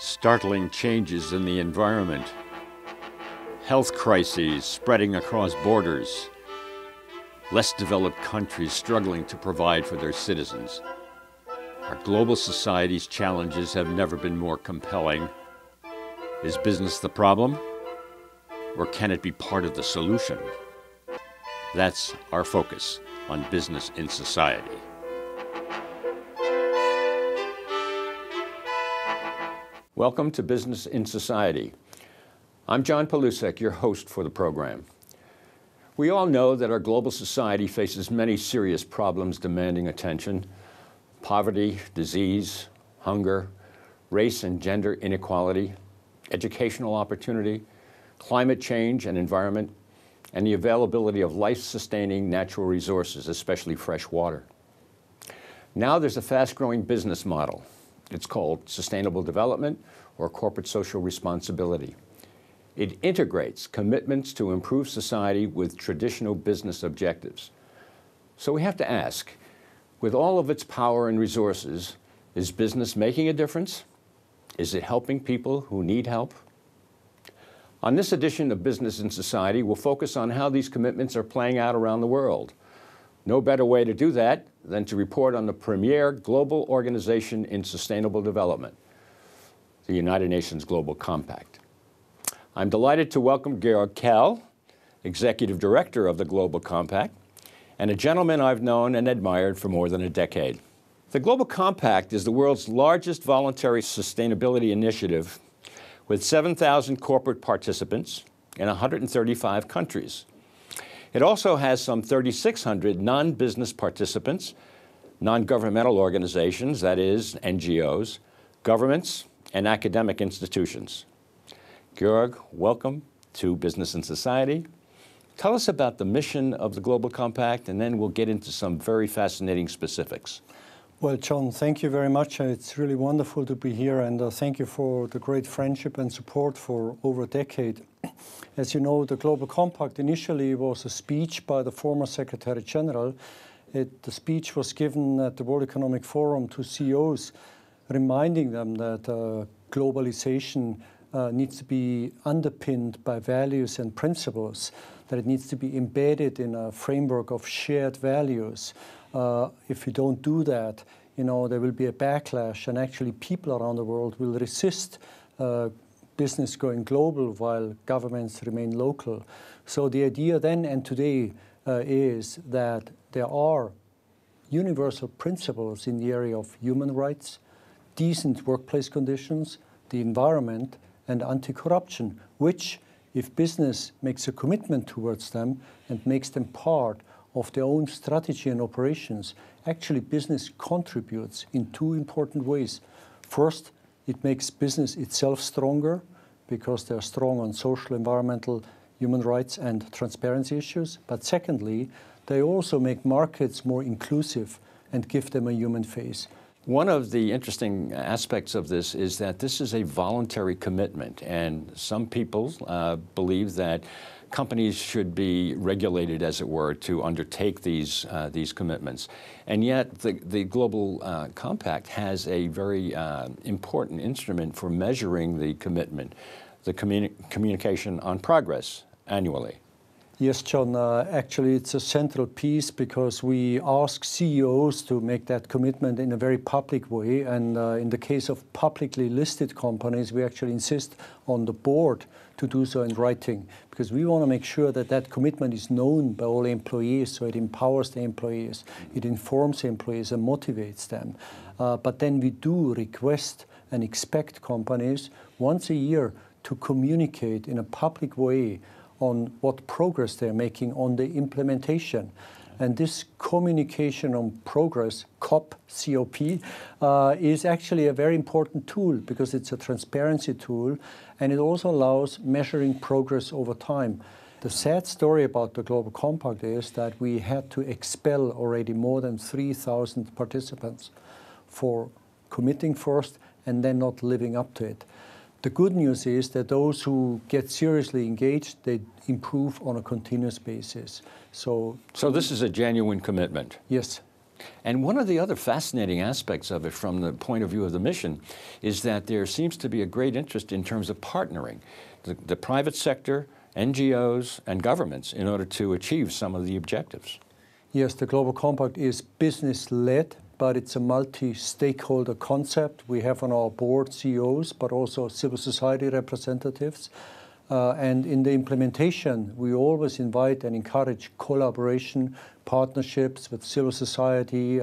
Startling changes in the environment, health crises spreading across borders, less developed countries struggling to provide for their citizens. Our global society's challenges have never been more compelling. Is business the problem, or can it be part of the solution? That's our focus on business in society. Welcome to Business in Society. I'm John Palusek, your host for the program. We all know that our global society faces many serious problems demanding attention: poverty, disease, hunger, race and gender inequality, educational opportunity, climate change and environment, and the availability of life-sustaining natural resources, especially fresh water. Now there's a fast-growing business model. It's called sustainable development or corporate social responsibility. It integrates commitments to improve society with traditional business objectives. So we have to ask, with all of its power and resources, is business making a difference? Is it helping people who need help? On this edition of Business in Society, we'll focus on how these commitments are playing out around the world. No better way to do that than to report on the premier global organization in sustainable development, the United Nations Global Compact. I'm delighted to welcome Georg Kell, Executive Director of the Global Compact, and a gentleman I've known and admired for more than a decade. The Global Compact is the world's largest voluntary sustainability initiative with 7,000 corporate participants in 135 countries. It also has some 3,600 non-business participants, non-governmental organizations, that is, NGOs, governments, and academic institutions. Georg, welcome to Business in Society. Tell us about the mission of the Global Compact, and then we'll get into some very fascinating specifics. Well, John, thank you very much. It's really wonderful to be here, and thank you for the great friendship and support for over a decade. As you know, the Global Compact initially was a speech by the former Secretary General. The speech was given at the World Economic Forum to CEOs, reminding them that globalization needs to be underpinned by values and principles, that it needs to be embedded in a framework of shared values. If you don't do that, there will be a backlash, and actually people around the world will resist business going global while governments remain local. So the idea then and today is that there are universal principles in the area of human rights, decent workplace conditions, the environment, and anti-corruption, which, if business makes a commitment towards them and makes them part of their own strategy and operations, actually business contributes in two important ways. First, it makes business itself stronger because they're strong on social, environmental, human rights, and transparency issues. But secondly, they also make markets more inclusive and give them a human face. One of the interesting aspects of this is that this is a voluntary commitment, and some people believe that companies should be regulated, as it were, to undertake these commitments. And yet the Global Compact has a very important instrument for measuring the commitment, the communication on progress annually. Yes, John, actually it's a central piece because we ask CEOs to make that commitment in a very public way, and in the case of publicly listed companies, we actually insist on the board to do so in writing, because we want to make sure that that commitment is known by all employees, so it empowers the employees, it informs the employees and motivates them. But then we do request and expect companies once a year to communicate in a public way on what progress they're making on the implementation. And this communication on progress, COP, is actually a very important tool because it's a transparency tool, and it also allows measuring progress over time. The sad story about the Global Compact is that we had to expel already more than 3,000 participants for committing first and then not living up to it. The good news is that those who get seriously engaged, they improve on a continuous basis. So this is a genuine commitment. Yes. And one of the other fascinating aspects of it from the point of view of the mission is that there seems to be a great interest in terms of partnering the private sector, NGOs, and governments in order to achieve some of the objectives. Yes, the Global Compact is business-led, but it's a multi-stakeholder concept. We have on our board CEOs, but also civil society representatives. And in the implementation, we always invite and encourage collaboration, partnerships with civil society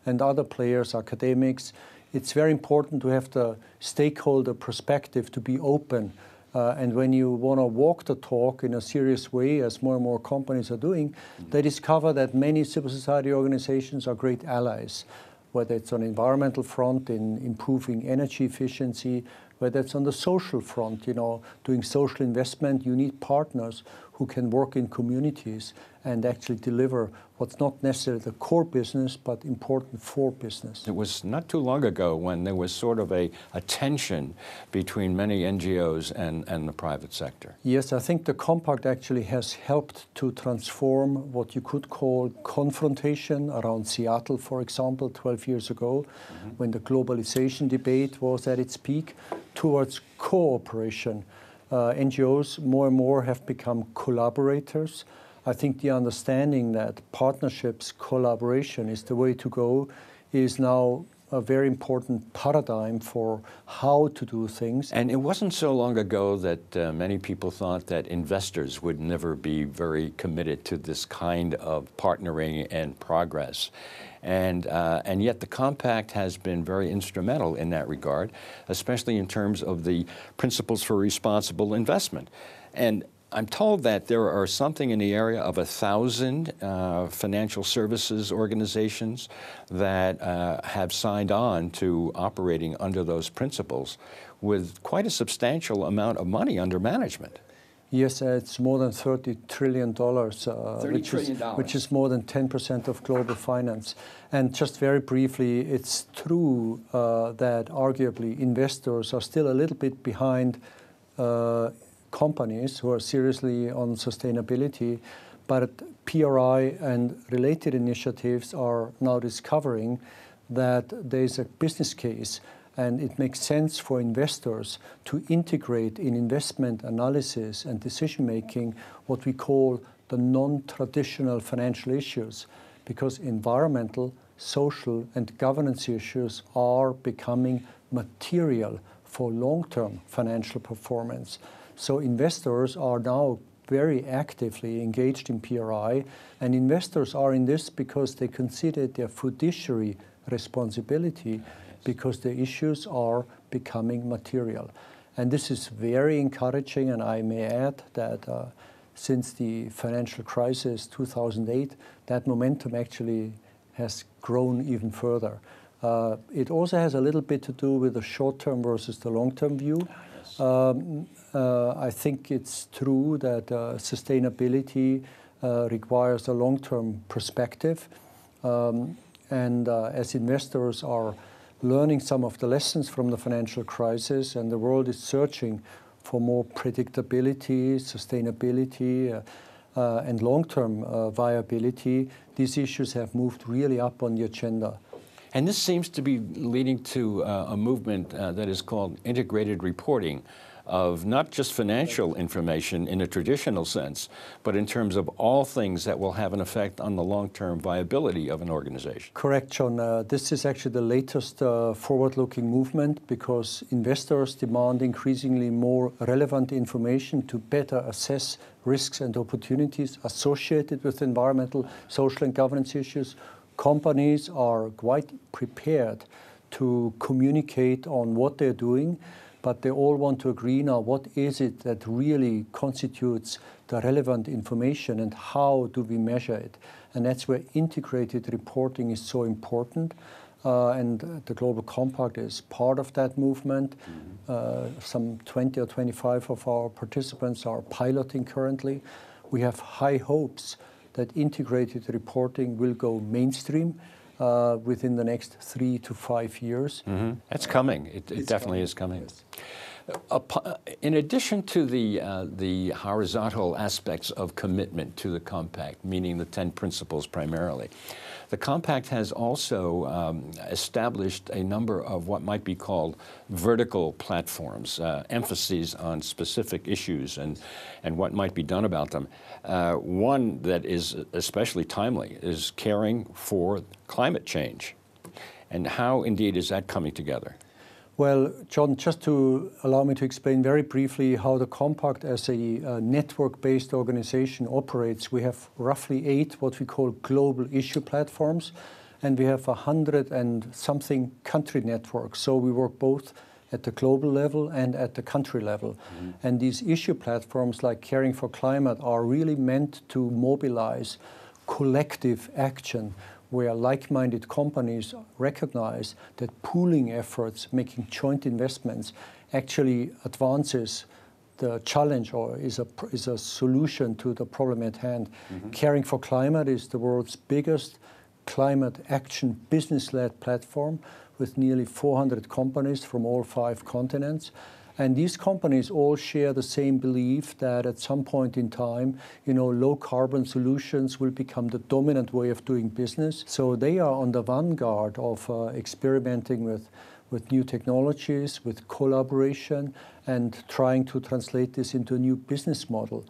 and other players, academics. It's very important to have the stakeholder perspective to be open. And when you want to walk the talk in a serious way, as more and more companies are doing, they discover that many civil society organizations are great allies, whether it's on the environmental front in improving energy efficiency, whether it's on the social front, doing social investment. You need partners who can work in communities and actually deliver what's not necessarily the core business, but important for business. It was not too long ago when there was sort of a tension between many NGOs and the private sector. Yes, I think the Compact actually has helped to transform what you could call confrontation around Seattle, for example, 12 years ago, when the globalization debate was at its peak, towards cooperation. NGOs more and more have become collaborators. I think the understanding that partnerships, collaboration is the way to go is now a very important paradigm for how to do things. And it wasn't so long ago that many people thought that investors would never be very committed to this kind of partnering and progress. And yet the Compact has been very instrumental in that regard, especially in terms of the principles for responsible investment. And I'm told that there are something in the area of 1,000 financial services organizations that have signed on to operating under those principles with quite a substantial amount of money under management. Yes, it's more than $30 trillion, which is more than 10% of global finance. And just very briefly, it's true that arguably investors are still a little bit behind companies who are seriously on sustainability, but PRI and related initiatives are now discovering that there's a business case and it makes sense for investors to integrate in investment analysis and decision-making what we call the non-traditional financial issues, because environmental, social, and governance issues are becoming material for long-term financial performance. So investors are now very actively engaged in PRI, and investors are in this because they consider their fiduciary responsibility, because the issues are becoming material. And this is very encouraging, and I may add that since the financial crisis 2008, that momentum actually has grown even further. It also has a little bit to do with the short-term versus the long-term view. I think it's true that sustainability requires a long-term perspective. And as investors are learning some of the lessons from the financial crisis, and the world is searching for more predictability, sustainability, and long-term viability, these issues have moved really up on the agenda. And this seems to be leading to a movement that is called integrated reporting of not just financial information in a traditional sense, but in terms of all things that will have an effect on the long-term viability of an organization. Correct, John. This is actually the latest forward-looking movement, because investors demand increasingly more relevant information to better assess risks and opportunities associated with environmental, social, and governance issues. Companies are quite prepared to communicate on what they're doing, but they all want to agree now what is it that really constitutes the relevant information and how do we measure it. And that's where integrated reporting is so important. And the Global Compact is part of that movement. Some 20 or 25 of our participants are piloting currently. We have high hopes that integrated reporting will go mainstream within the next 3 to 5 years. It's coming. It definitely is coming. Yes. In addition to the horizontal aspects of commitment to the compact, meaning the 10 principles primarily, the compact has also established a number of what might be called vertical platforms, emphases on specific issues and what might be done about them. One that is especially timely is caring for climate change. And how, indeed, is that coming together? Well, John, just to allow me to explain very briefly how the Compact as a network-based organization operates. We have roughly 8 what we call global issue platforms, and we have 100 and something country networks. So we work both at the global level and at the country level. And these issue platforms like Caring for Climate are really meant to mobilize collective action, where like-minded companies recognize that pooling efforts, making joint investments, actually advances the challenge or is a solution to the problem at hand. Caring for Climate is the world's biggest climate action business-led platform with nearly 400 companies from all 5 continents. And these companies all share the same belief that at some point in time, low carbon solutions will become the dominant way of doing business. So they are on the vanguard of experimenting with new technologies, with collaboration, and trying to translate this into a new business model.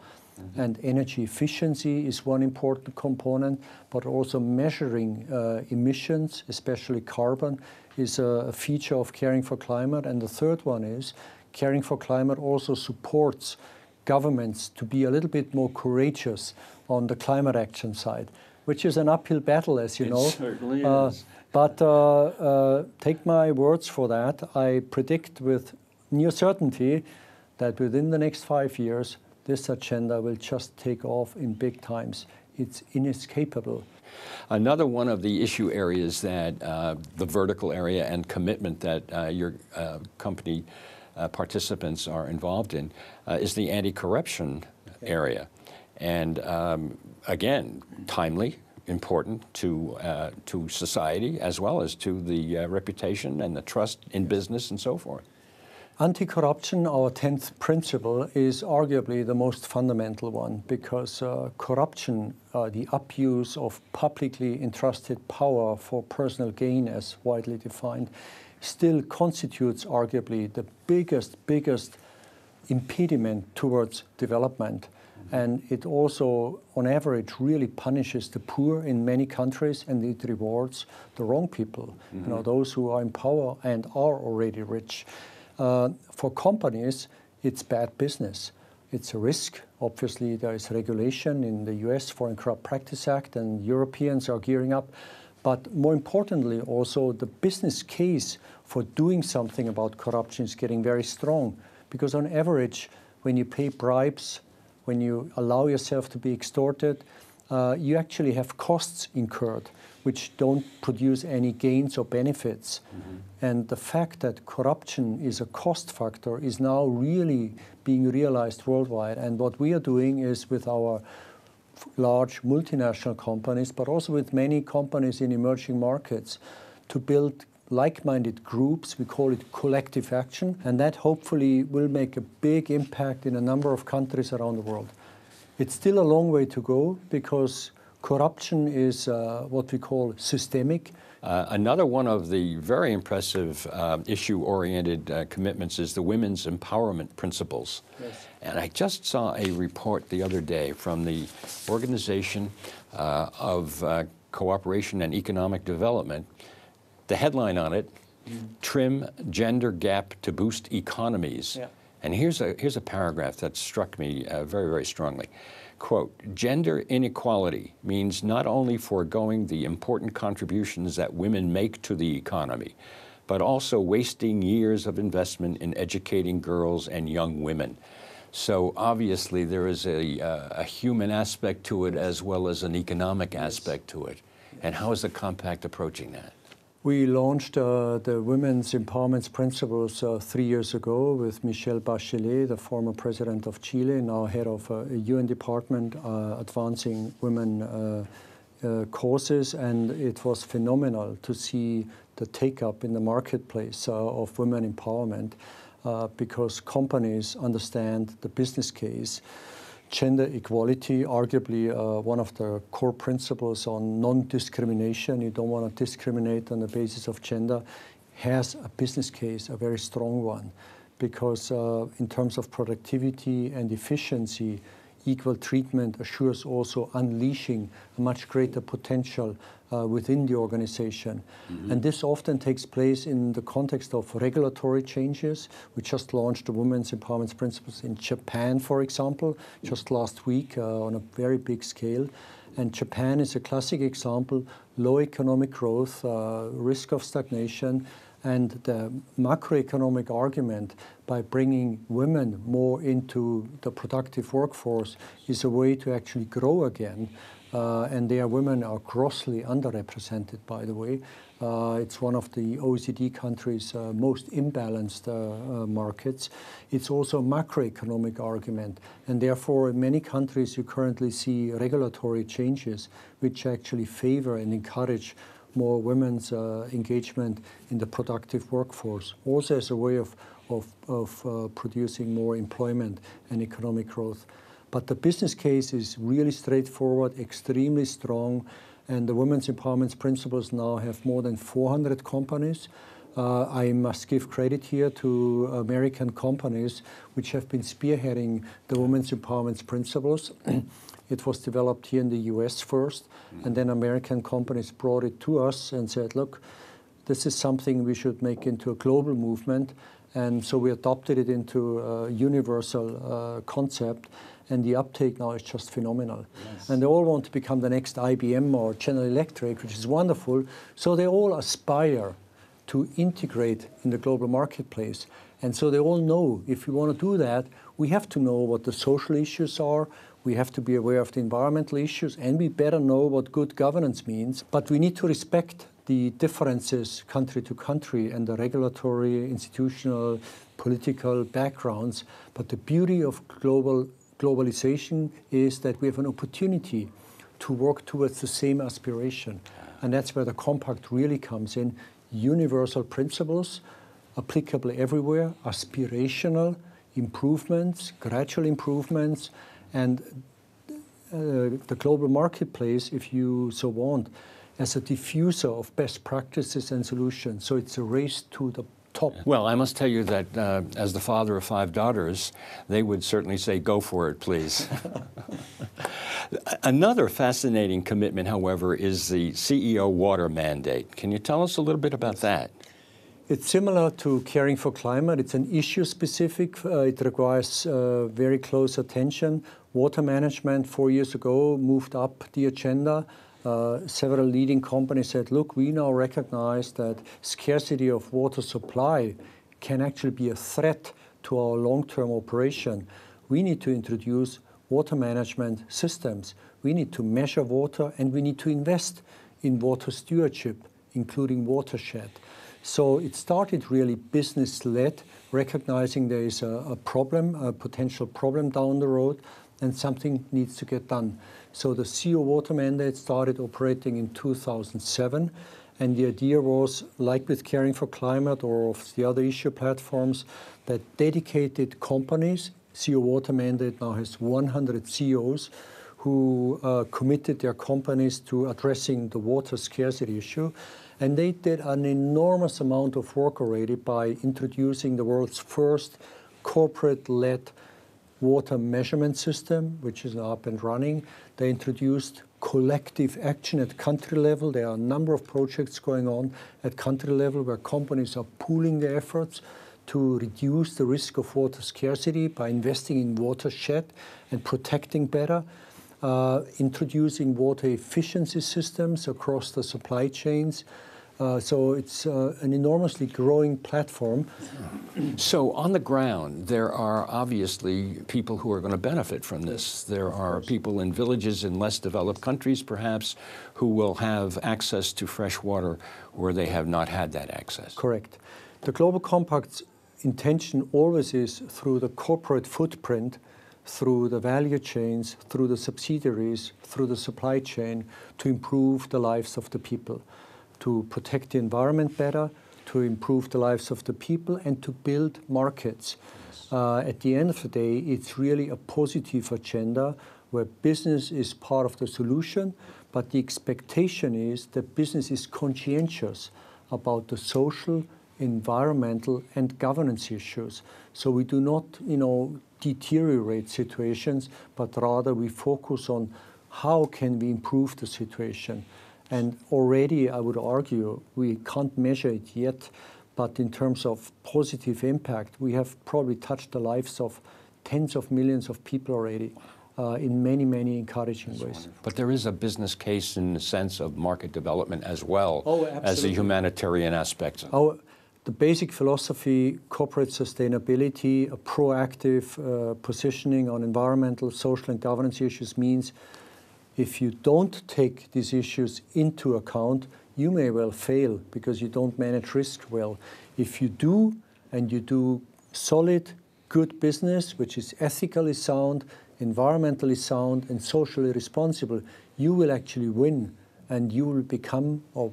And energy efficiency is one important component, but also measuring emissions, especially carbon, is a feature of Caring for Climate. And the third one is Caring for Climate also supports governments to be a little bit more courageous on the climate action side, which is an uphill battle, as you know. It certainly is. But take my words for that. I predict with near certainty that within the next 5 years, this agenda will just take off in big times. It's inescapable. Another one of the issue areas that the vertical area and commitment that your company participants are involved in is the anti-corruption area. And again, timely, important to society as well as to the reputation and the trust in business and so forth. Anti-corruption, our 10th principle, is arguably the most fundamental one because corruption, the abuse of publicly entrusted power for personal gain as widely defined, still constitutes arguably the biggest impediment towards development. And it also, on average, really punishes the poor in many countries, and it rewards the wrong people, those who are in power and are already rich. For companies, it's bad business. It's a risk. Obviously, there is regulation in the US Foreign Corrupt Practice Act, and Europeans are gearing up. But more importantly, also, the business case for doing something about corruption is getting very strong. Because on average, when you pay bribes, when you allow yourself to be extorted, you actually have costs incurred, which don't produce any gains or benefits. And the fact that corruption is a cost factor is now really being realized worldwide. And what we are doing is with our large multinational companies, but also with many companies in emerging markets, to build like-minded groups. We call it collective action, and that hopefully will make a big impact in a number of countries around the world. It's still a long way to go because corruption is what we call systemic. Another one of the very impressive issue-oriented commitments is the Women's Empowerment Principles. Yes. And I just saw a report the other day from the Organization of Cooperation and Economic Development. The headline on it, Trim Gender Gap to Boost Economies. Yeah. And here's a paragraph that struck me very, very strongly. Quote, gender inequality means not only foregoing the important contributions that women make to the economy, but also wasting years of investment in educating girls and young women. So obviously there is a human aspect to it as well as an economic aspect to it. And how is the Compact approaching that? We launched the Women's Empowerment Principles 3 years ago with Michelle Bachelet, the former president of Chile, now head of a UN department advancing women causes. And it was phenomenal to see the take-up in the marketplace of women empowerment. because companies understand the business case. Gender equality, arguably one of the core principles on non-discrimination, you don't want to discriminate on the basis of gender, has a business case, a very strong one, because in terms of productivity and efficiency, equal treatment assures also unleashing a much greater potential within the organization. And this often takes place in the context of regulatory changes. We just launched the Women's Empowerment Principles in Japan, for example, just last week on a very big scale. And Japan is a classic example, low economic growth, risk of stagnation, and the macroeconomic argument by bringing women more into the productive workforce is a way to actually grow again. And their women are grossly underrepresented, by the way. It's one of the OECD countries' most imbalanced markets. It's also a macroeconomic argument. And therefore, in many countries, you currently see regulatory changes which actually favor and encourage more women's engagement in the productive workforce, also as a way of producing more employment and economic growth. But the business case is really straightforward, extremely strong, and the Women's Empowerment Principles now have more than 400 companies. I must give credit here to American companies which have been spearheading the Women's Empowerment Principles. It was developed here in the US first, and then American companies brought it to us and said, look, this is something we should make into a global movement. And so we adopted it into a universal concept, and the uptake now is just phenomenal. Yes. And they all want to become the next IBM or General Electric, which is wonderful. So they all aspire to integrate in the global marketplace. And so they all know if we want to do that, we have to know what the social issues are, we have to be aware of the environmental issues, and we better know what good governance means. But we need to respect the differences country to country and the regulatory, institutional, political backgrounds. But the beauty of globalization is that we have an opportunity to work towards the same aspiration. And that's where the compact really comes in. Universal principles, applicable everywhere, aspirational improvements, gradual improvements, and the global marketplace, if you so want, as a diffuser of best practices and solutions. So it's a race to the top. Well, I must tell you that as the father of 5 daughters, they would certainly say, go for it, please. Another fascinating commitment, however, is the CEO water mandate. Can you tell us a little bit about that? It's similar to caring for climate. It's an issue specific. It requires very close attention. Water management 4 years ago moved up the agenda. Several leading companies said, look, we now recognize that scarcity of water supply can actually be a threat to our long-term operation. We need to introduce water management systems. We need to measure water, and we need to invest in water stewardship, including watershed. So it started really business-led, recognizing there is a problem, a potential problem down the road, and something needs to get done. So the CEO water mandate started operating in 2007, and the idea was, like with Caring for Climate or of the other issue platforms, that dedicated companies, CEO water mandate now has 100 CEOs who committed their companies to addressing the water scarcity issue. And they did an enormous amount of work already by introducing the world's first corporate-led water measurement system, which is now up and running. They introduced collective action at country level. There are a number of projects going on at country level where companies are pooling their efforts to reduce the risk of water scarcity by investing in watershed and protecting better, introducing water efficiency systems across the supply chains. So it's an enormously growing platform. So on the ground, there are obviously people who are going to benefit from this. There are people in villages in less developed countries, perhaps, who will have access to fresh water where they have not had that access. Correct. The Global Compact's intention always is through the corporate footprint, through the value chains, through the subsidiaries, through the supply chain, to improve the lives of the people, to protect the environment better, to improve the lives of the people and to build markets. At the end of the day, it's really a positive agenda where business is part of the solution, but the expectation is that business is conscientious about the social, environmental, and governance issues. So we do not, deteriorate situations, but rather we focus on how can we improve the situation. And already, I would argue, we can't measure it yet, but in terms of positive impact, we have probably touched the lives of tens of millions of people already in many, many encouraging ways. Wonderful. But there is a business case in the sense of market development as well as the humanitarian aspects. The basic philosophy, corporate sustainability, a proactive positioning on environmental, social, and governance issues means if you don't take these issues into account, you may well fail because you don't manage risk well. If you do, and you do solid, good business, which is ethically sound, environmentally sound, and socially responsible, you will actually win, and you will become or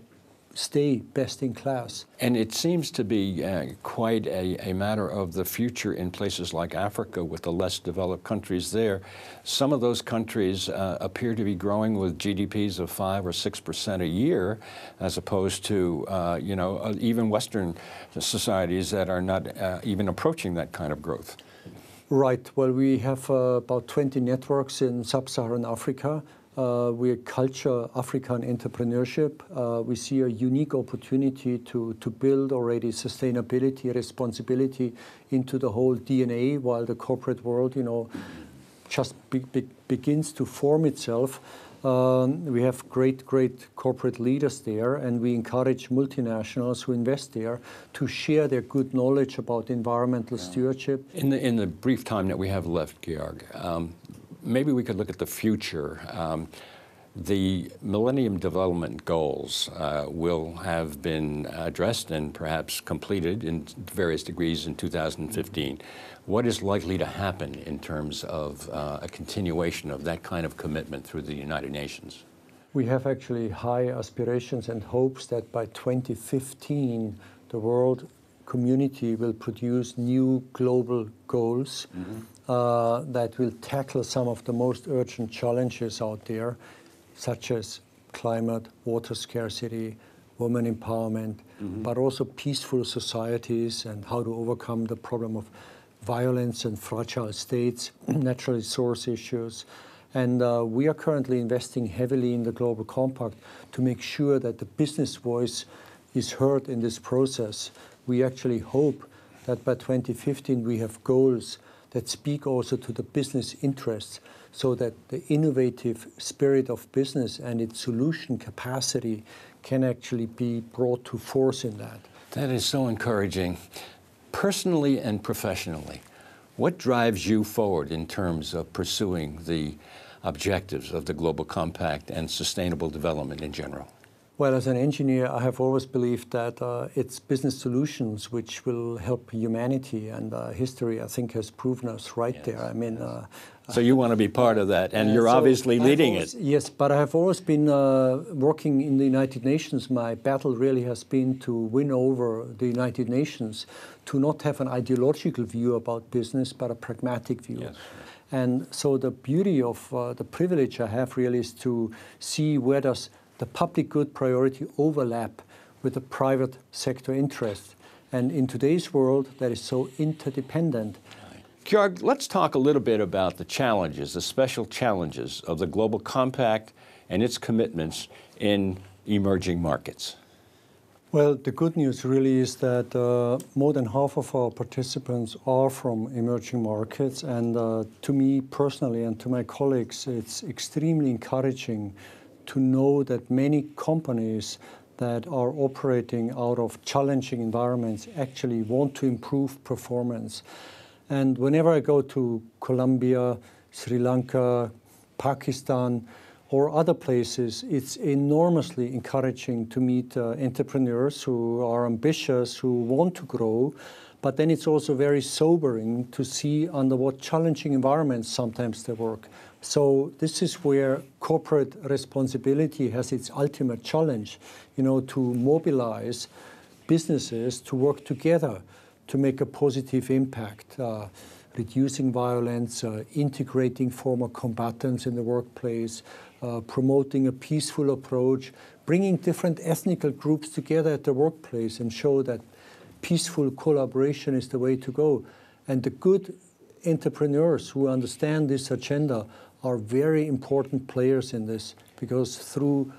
stay best in class. And it seems to be quite a matter of the future in places like Africa with the less developed countries there. Some of those countries appear to be growing with GDPs of 5 or 6% a year, as opposed to, even Western societies that are not even approaching that kind of growth. Right. Well, we have about 20 networks in sub-Saharan Africa. We culture African entrepreneurship. We see a unique opportunity to build already sustainability, responsibility into the whole DNA, while the corporate world, just begins to form itself. We have great corporate leaders there, and we encourage multinationals who invest there to share their good knowledge about environmental stewardship. In the brief time that we have left, Georg, maybe we could look at the future. The Millennium Development Goals will have been addressed and perhaps completed in various degrees in 2015. What is likely to happen in terms of a continuation of that kind of commitment through the United Nations? We have actually high aspirations and hopes that by 2015, the world community will produce new global goals that will tackle some of the most urgent challenges out there, such as climate, water scarcity, women empowerment, but also peaceful societies and how to overcome the problem of violence and fragile states, natural resource issues. And we are currently investing heavily in the Global Compact to make sure that the business voice is heard in this process. We actually hope that by 2015 we have goals that speak also to the business interests, so that the innovative spirit of business and its solution capacity can actually be brought to force in that. That is so encouraging. Personally and professionally, what drives you forward in terms of pursuing the objectives of the Global Compact and sustainable development in general? Well, as an engineer, I have always believed that it's business solutions which will help humanity, and history, I think, has proven us right there. I mean, so you want to be part of that, and you're obviously leading it. Yes, but I have always been working in the United Nations. My battle really has been to win over the United Nations, to not have an ideological view about business, but a pragmatic view. Yes. And so the beauty of the privilege I have really is to see where does the public good priority overlap with the private sector interest. And in today's world, that is so interdependent. Georg, let's talk a little bit about the challenges, the special challenges of the Global Compact and its commitments in emerging markets. Well, the good news really is that more than half of our participants are from emerging markets. And to me personally and to my colleagues, it's extremely encouraging to know that many companies that are operating out of challenging environments actually want to improve performance. And whenever I go to Colombia, Sri Lanka, Pakistan, or other places, it's enormously encouraging to meet entrepreneurs who are ambitious, who want to grow. But then it's also very sobering to see under what challenging environments sometimes they work. So this is where corporate responsibility has its ultimate challenge, to mobilize businesses to work together to make a positive impact, reducing violence, integrating former combatants in the workplace, promoting a peaceful approach, bringing different ethnic groups together at the workplace and show that peaceful collaboration is the way to go. And the good entrepreneurs who understand this agenda are very important players in this, because through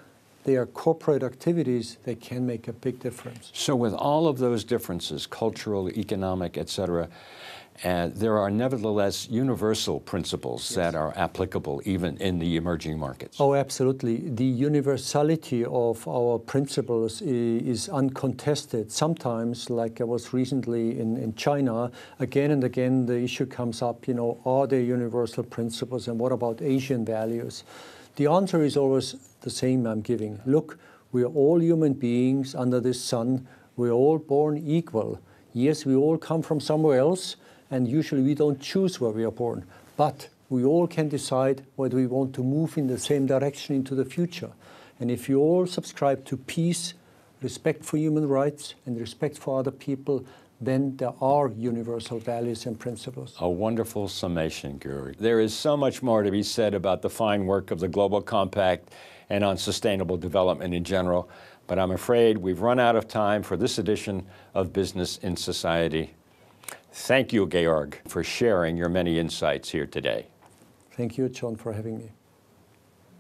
their corporate activities, they can make a big difference. So with all of those differences, cultural, economic, et cetera, there are nevertheless universal principles that are applicable even in the emerging markets. Oh, absolutely. The universality of our principles is uncontested. Sometimes, like I was recently in China, again and again the issue comes up, are there universal principles and what about Asian values? The answer is always the same I'm giving. Look, we are all human beings under this sun. We are all born equal. Yes, we all come from somewhere else, and usually we don't choose where we are born. But we all can decide whether we want to move in the same direction into the future. And if you all subscribe to peace, respect for human rights, and respect for other people, then there are universal values and principles. A wonderful summation, Georg. There is so much more to be said about the fine work of the Global Compact and on sustainable development in general, but I'm afraid we've run out of time for this edition of Business in Society. Thank you, Georg, for sharing your many insights here today. Thank you, John, for having me.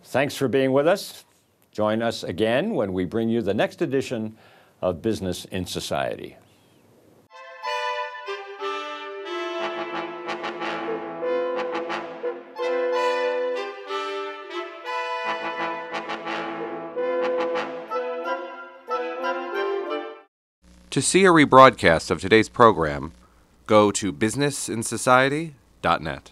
Thanks for being with us. Join us again when we bring you the next edition of Business in Society. To see a rebroadcast of today's program, go to businessinSociety.net.